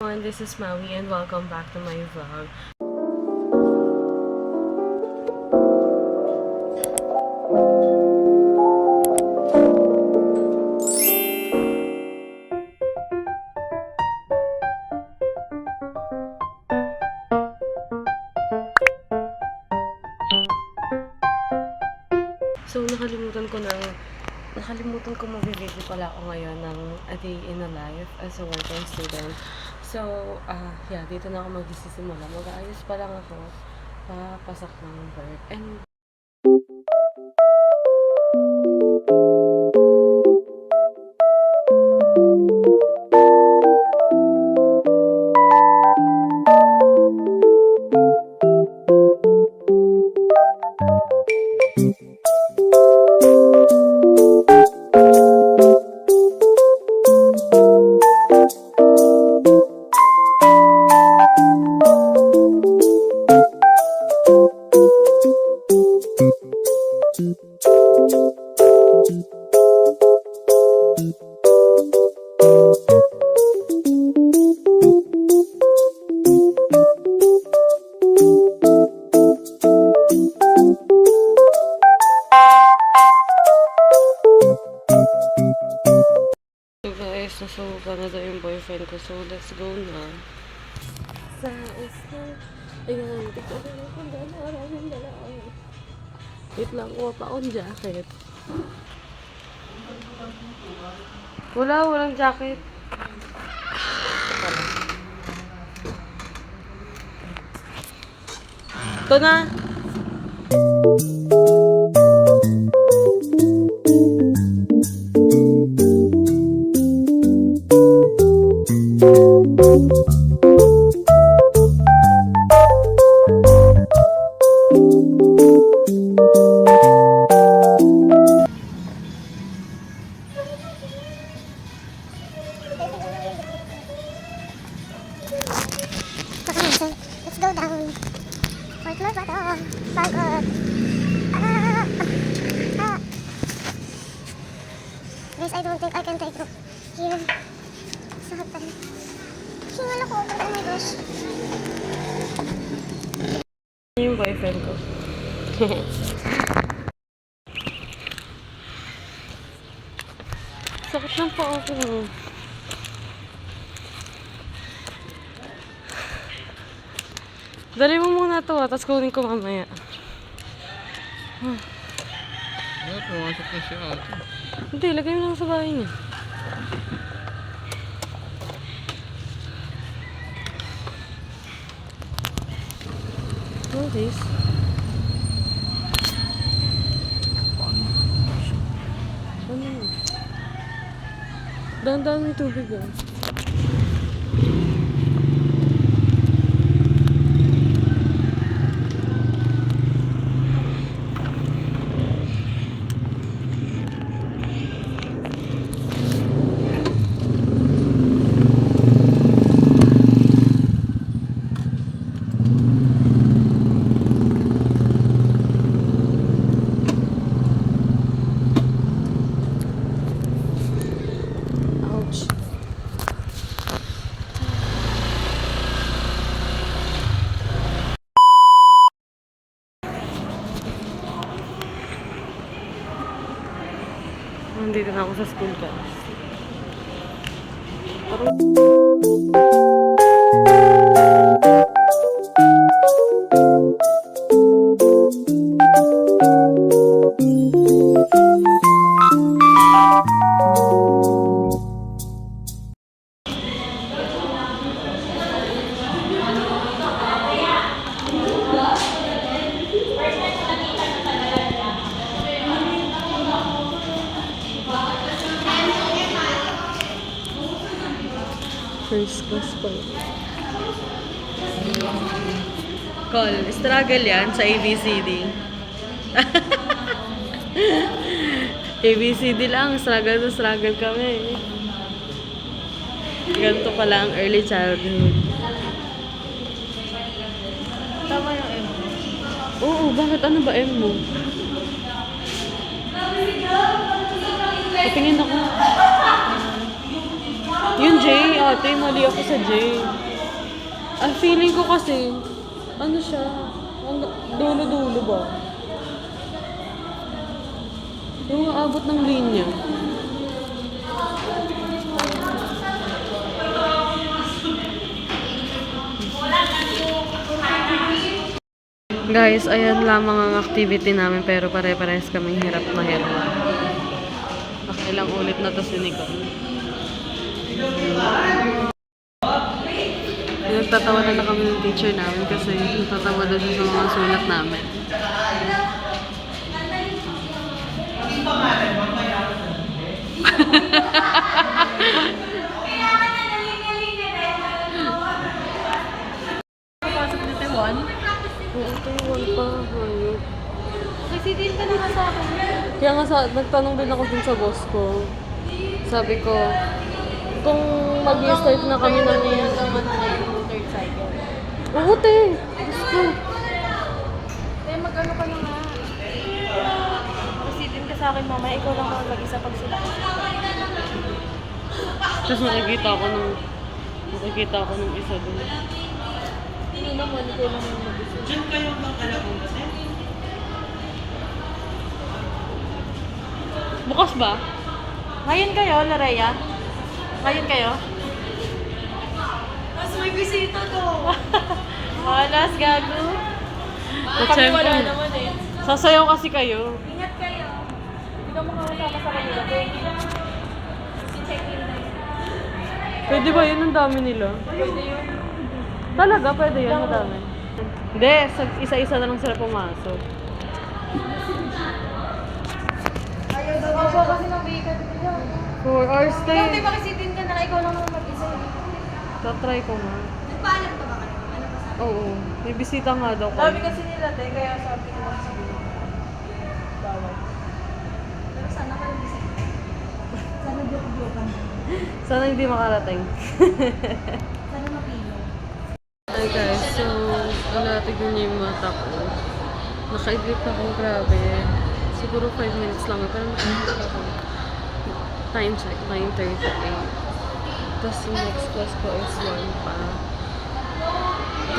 everyone, this is Maui and welcome back to my vlog. So, nakalimutan ko mag-video pala ako ngayon ng A Day in a Life as a working student. So, yeah, dito na ako magsisimula. Mag-aayos pa lang ako papasok ng work. And nasuka na daw yung boyfriend ko. So, let's go na. Sa school. Ayan, tignan ko na kung maraming dalaan. Wait lang, kuha pa akong jacket. Walang jacket. Ito na! Let's go down. Wait, look at all. Pagod. Guys, I don't think I can take it here. Sakit tayo. Hingal ako. Oh my gosh. Yung boyfriend ko. Sakit lang po ako. Dali mo muna to tapos kunin ko mamaya. Pumasok na siya ate. Hindi, lagay mo lang sa bahay niya. What is this? Ano yun? Dahan-dahan yung tubig ah. Nandito na ako sa school, guys. First class pa. Call. Struggle yan sa ABCD. ABCD lang. Struggle kami. Ganito pala ang early childhood. Tama yung M. Oo, bakit? Ano ba M mo? Patingin ako. Yun, Jay. ate, mali ako sa J. Ang feeling ko kasi, ano siya, dulo-dulo ba? Yung aabot ng linya. Guys, ayan lamang ang activity namin pero pare-parehas kaming hirap na hirap. Nakailang ulit na to si Nicole. Nagtatawa na kami ng teacher namin kasi natatawa daw siya sa mga sulat namin. Pasok na Taiwan. Oo, Taiwan pa. Hayop. Kasi din ka naman sa akin. Kaya nga nagtanong din ako dun sa boss ko. Sabi ko, kung mag-start na kami ng... naman na yung third cycle. Oo, te. Gusto. Eh, mag-ano ka na nga. Kasi din ka sa akin, mama. Ikaw lang ang mag-isa pag sila. Tapos nakikita ako nung isa dun. Hindi naman, ikaw lang ang mag-isa. Bukas ba? Ngayon kayo, Lareya? Ngayon kayo? Mas may bisita to. Malas, gago. Kami wala naman eh. Sasayaw kasi kayo. Ingat kayo. Hindi ka makakasama sa kanila. Si check-in na yun. Pwede ba yun? Ang dami nila. Pwede yun. Talaga, pwede yun. Madami. Hindi, isa-isa na lang sila pumasok. Ayaw daw. Opo, kasi nang bigat nila. 4 hours Ikaw, stay. di ba kasi din ka na ikaw lang ang mag-isa. Tatry ko nga. Nagpaalam ka ba kayo? Ano ba sabi? Oo. May bisita nga daw ko. Sabi kasi nila, te, kaya sabi ko lang sabi ko. Bawal. Pero sana ka yung bisita. Sana joke-joke ka. Sana hindi makarating. Sana mapilo. Hi guys, so tignan niyo yung mata ko. Nakaidlip ako, grabe. Siguro 5 minutes lang, pero nakaidlip ako. Time check, 9:38. Tapos yung next class ko is 1 pa.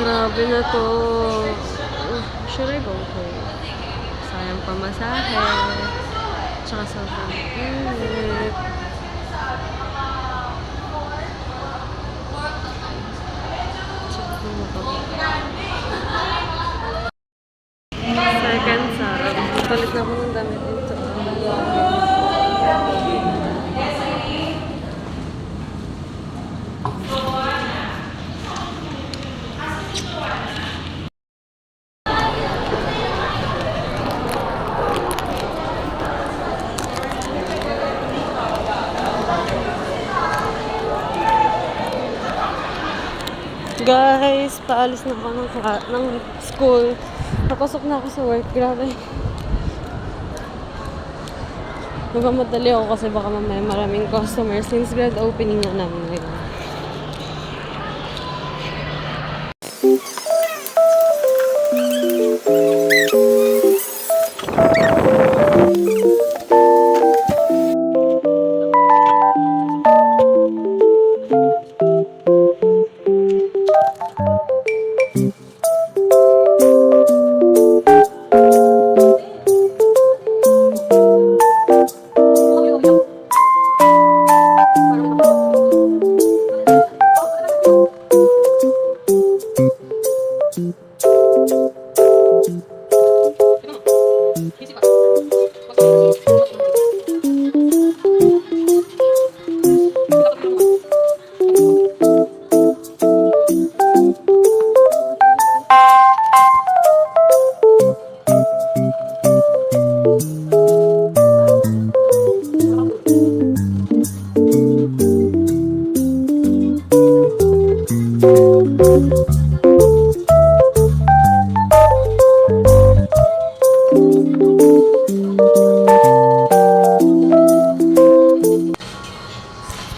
Grabe na to. Should I go home? Sayang pamasahe. Tsaka sobrang init. Second sarap. Palit na ako ng damit dito. Guys, paalis na ako ng school. Napasok na ako sa work. Grabe. Nagmamadali ako kasi baka mamaya maraming customers since grand opening na namin ngayon.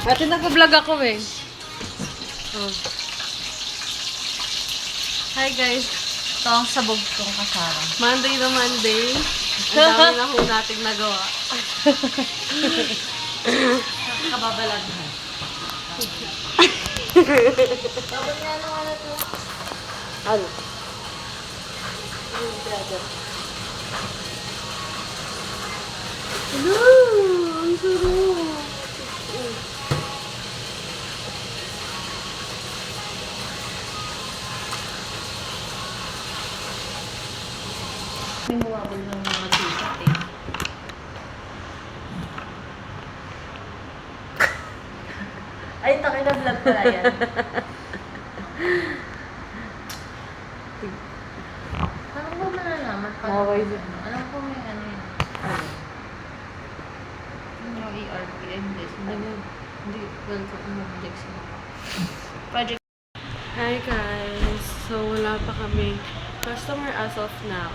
Ate, nag-vlog ako eh. Oh. Hi guys. Ito ang sabog kong kasara. Monday na Monday. Ang dami na ho nating nagawa. Kababalaghan. Dapat nga nung ano to. Ano? Yung brother. Hello! Ang sarap! May mawabol ng mga t-shirt eh. Ay, taki na vlog pala yan. Paano ba malalaman? Okay, sir. Alam ko may ano yun. Yung ERP, hindi. Hindi, welcome mo project. Hi guys! So, wala pa kaming customer as of now.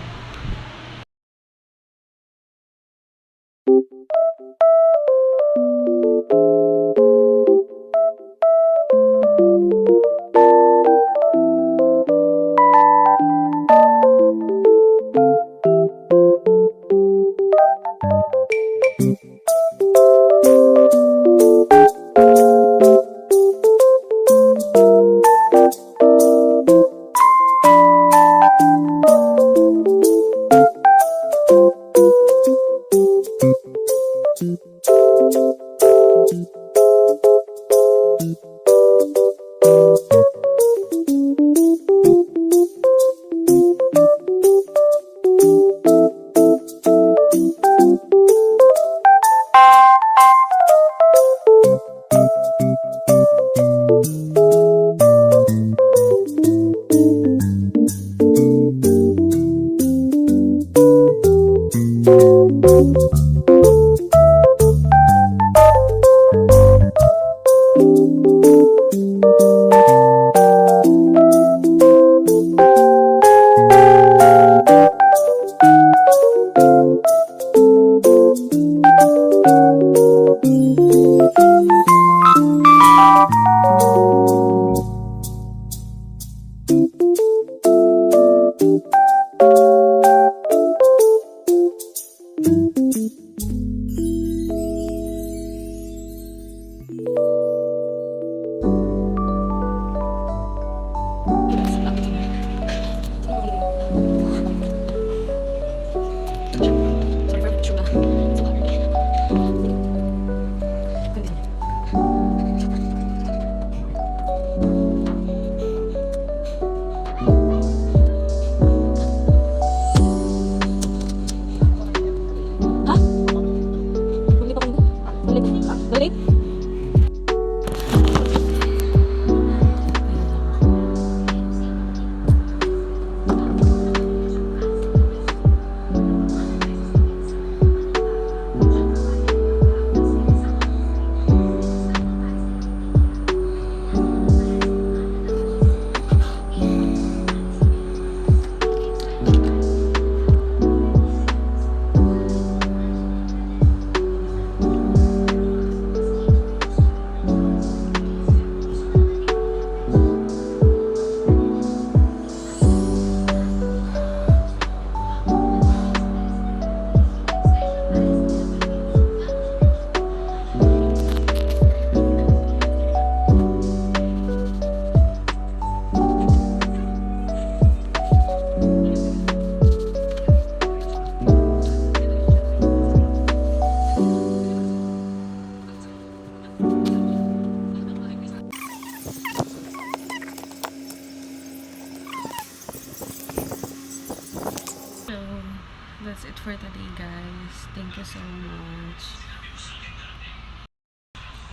That's it for today, guys. Thank you so much.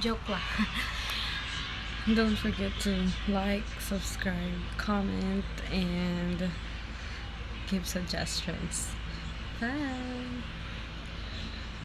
Joke lang. Don't forget to like, subscribe, comment, and give suggestions. Bye!